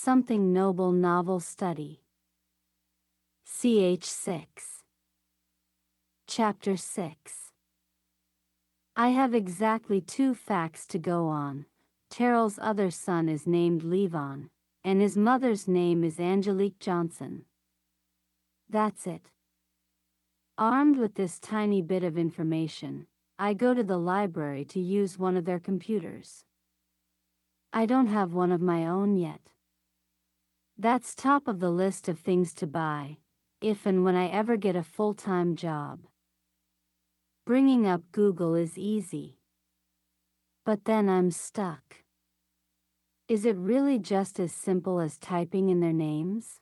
Something Noble Novel Study. Ch6. Chapter 6. I have exactly 2 facts to go on. Terrell's other son is named Levon, and his mother's name is Angelique Johnson. That's it. Armed with this tiny bit of information, I go to the library to use one of their computers. I don't have one of my own yet. That's top of the list of things to buy, if and when I ever get a full-time job. Bringing up Google is easy. But then I'm stuck. Is it really just as simple as typing in their names?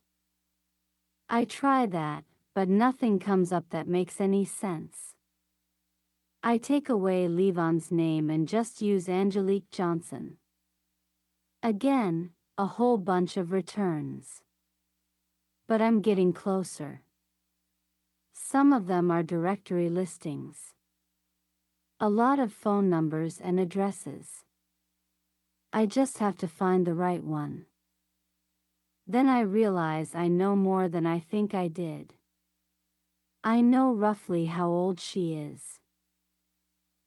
I try that, but nothing comes up that makes any sense. I take away Levon's name and just use Angelique Johnson. Again, a whole bunch of returns. But I'm getting closer. Some of them are directory listings. A lot of phone numbers and addresses. I just have to find the right one. Then I realize I know more than I think I did. I know roughly how old she is.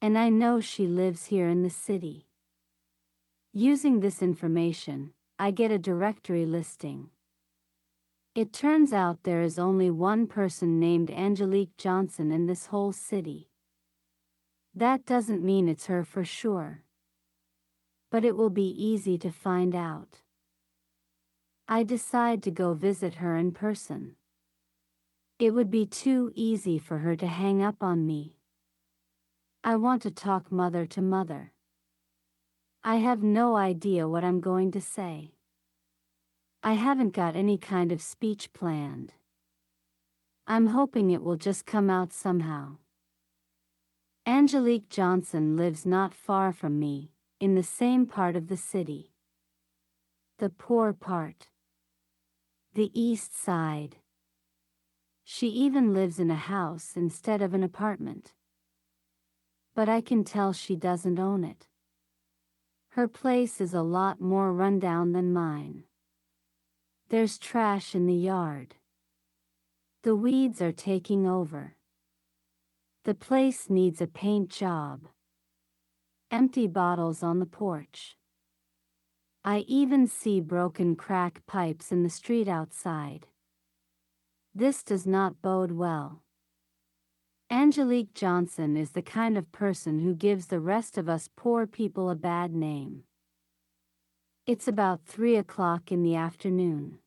And I know she lives here in the city. Using this information, I get a directory listing. It turns out there is only one person named Angelique Johnson in this whole city. That doesn't mean it's her for sure. But it will be easy to find out. I decide to go visit her in person. It would be too easy for her to hang up on me. I want to talk mother to mother. I have no idea what I'm going to say. I haven't got any kind of speech planned. I'm hoping it will just come out somehow. Angelique Johnson lives not far from me, in the same part of the city. The poor part. The East Side. She even lives in a house instead of an apartment. But I can tell she doesn't own it. Her place is a lot more rundown than mine. There's trash in the yard. The weeds are taking over. The place needs a paint job. Empty bottles on the porch. I even see broken crack pipes in the street outside. This does not bode well. Angelique Johnson is the kind of person who gives the rest of us poor people a bad name. It's about 3 o'clock in the afternoon.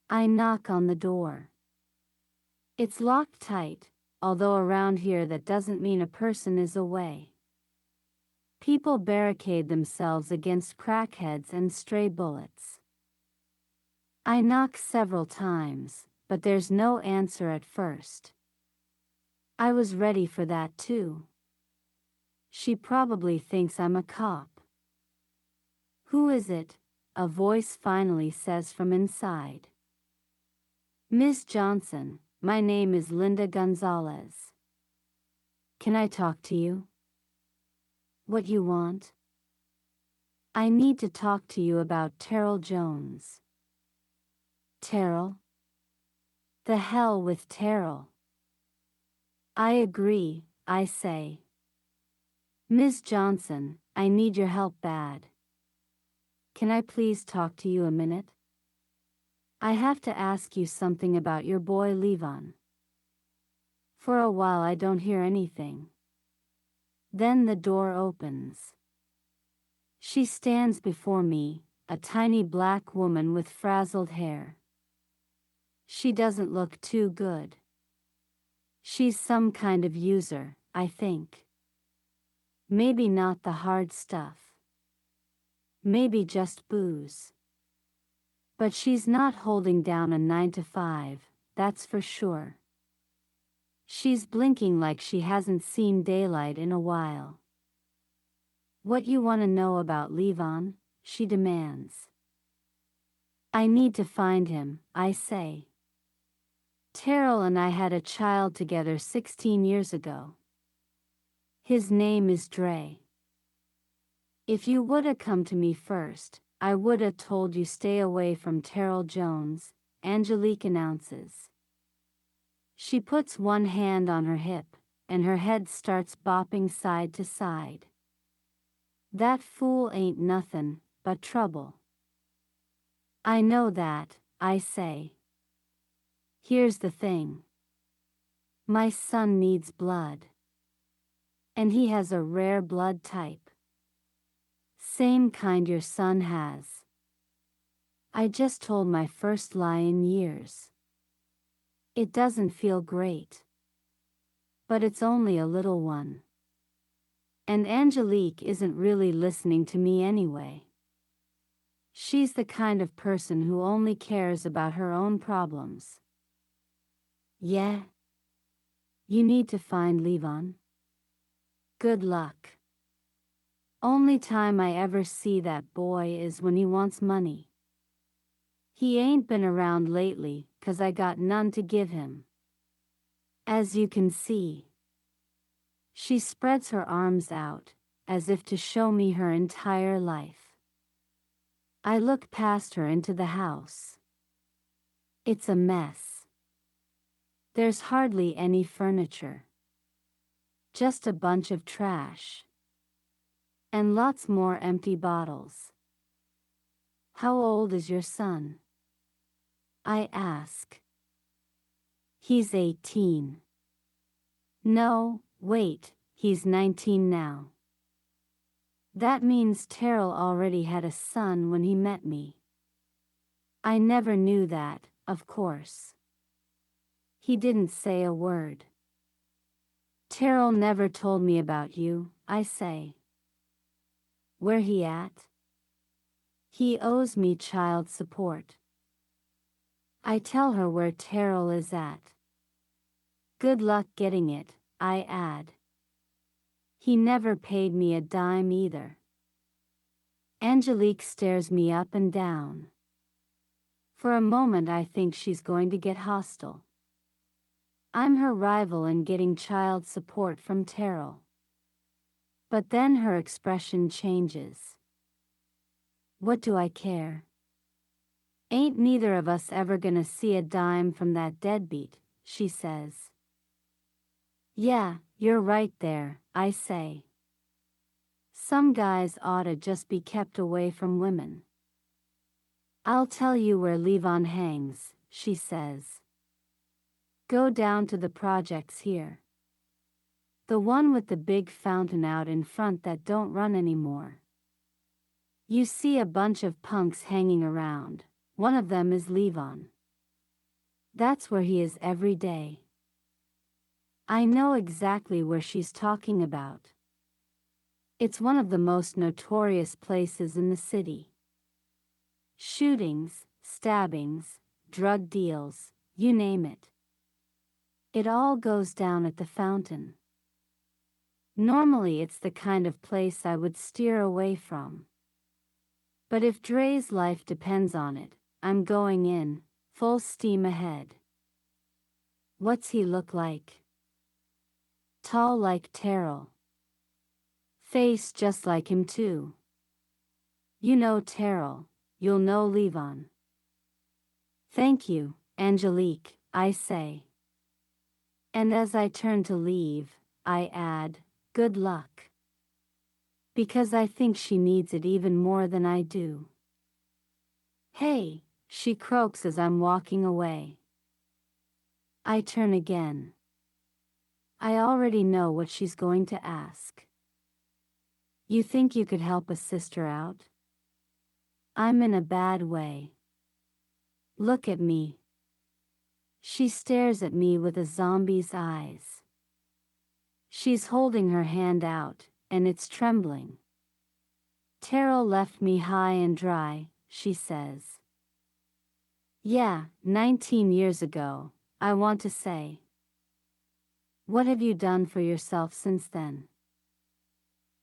I knock on the door. It's locked tight, although around here that doesn't mean a person is away. People barricade themselves against crackheads and stray bullets. I knock several times, but there's no answer at first. I was ready for that too. She probably thinks I'm a cop. Who is it? A voice finally says from inside. Miss Johnson, my name is Linda Gonzalez. Can I talk to you? What you want? I need to talk to you about Terrell Jones. Terrell? The hell with Terrell. I agree, I say. Miss Johnson, I need your help bad. Can I please talk to you a minute? I have to ask you something about your boy Levon. For a while I don't hear anything. Then the door opens. She stands before me, a tiny black woman with frazzled hair. She doesn't look too good. She's some kind of user, I think. Maybe not the hard stuff. Maybe just booze. But she's not holding down a 9-to-5, that's for sure. She's blinking like she hasn't seen daylight in a while. What you want to know about Levon? She demands. I need to find him, I say. Terrell and I had a child together 16 years ago. His name is Dre. If you woulda come to me first, I woulda told you stay away from Terrell Jones, Angelique announces. She puts one hand on her hip, and her head starts bopping side to side. That fool ain't nothin' but trouble. I know that, I say. Here's the thing. My son needs blood. And he has a rare blood type. Same kind your son has. I just told my first lie in years. It doesn't feel great. But it's only a little one. And Angelique isn't really listening to me anyway. She's the kind of person who only cares about her own problems. Yeah? You need to find Levon? Good luck. Only time I ever see that boy is when he wants money. He ain't been around lately, 'cause I got none to give him. As you can see. She spreads her arms out, as if to show me her entire life. I look past her into the house. It's a mess. There's hardly any furniture. Just a bunch of trash. And lots more empty bottles. How old is your son? I ask. He's 18. No, wait, he's 19 now. That means Terrell already had a son when he met me. I never knew that, of course. He didn't say a word. Terrell never told me about you, I say. Where he at? He owes me child support. I tell her where Terrell is at. Good luck getting it, I add. He never paid me a dime either. Angelique stares me up and down. For a moment I think she's going to get hostile. I'm her rival in getting child support from Terrell. But then her expression changes. What do I care? Ain't neither of us ever gonna see a dime from that deadbeat, she says. Yeah, you're right there, I say. Some guys oughta just be kept away from women. I'll tell you where Levon hangs, she says. Go down to the projects here. The one with the big fountain out in front that don't run anymore. You see a bunch of punks hanging around. One of them is Levon. That's where he is every day. I know exactly where she's talking about. It's one of the most notorious places in the city. Shootings, stabbings, drug deals, you name it. It all goes down at the fountain. Normally it's the kind of place I would steer away from. But if Dre's life depends on it, I'm going in, full steam ahead. What's he look like? Tall like Terrell. Face just like him too. You know Terrell, you'll know Levon. Thank you, Angelique, I say. And as I turn to leave, I add, good luck. Because I think she needs it even more than I do. Hey, she croaks as I'm walking away. I turn again. I already know what she's going to ask. You think you could help a sister out? I'm in a bad way. Look at me. She stares at me with a zombie's eyes. She's holding her hand out, and it's trembling. Terrell left me high and dry, she says. Yeah, 19 years ago, I want to say. What have you done for yourself since then?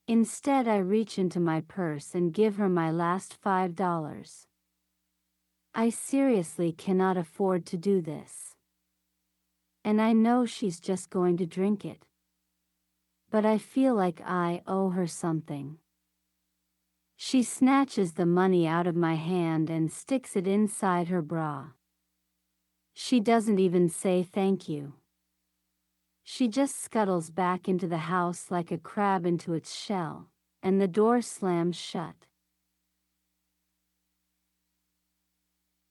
Instead, I reach into my purse and give her my last $5. I seriously cannot afford to do this. And I know she's just going to drink it. But I feel like I owe her something. She snatches the money out of my hand and sticks it inside her bra. She doesn't even say thank you. She just scuttles back into the house like a crab into its shell, and the door slams shut.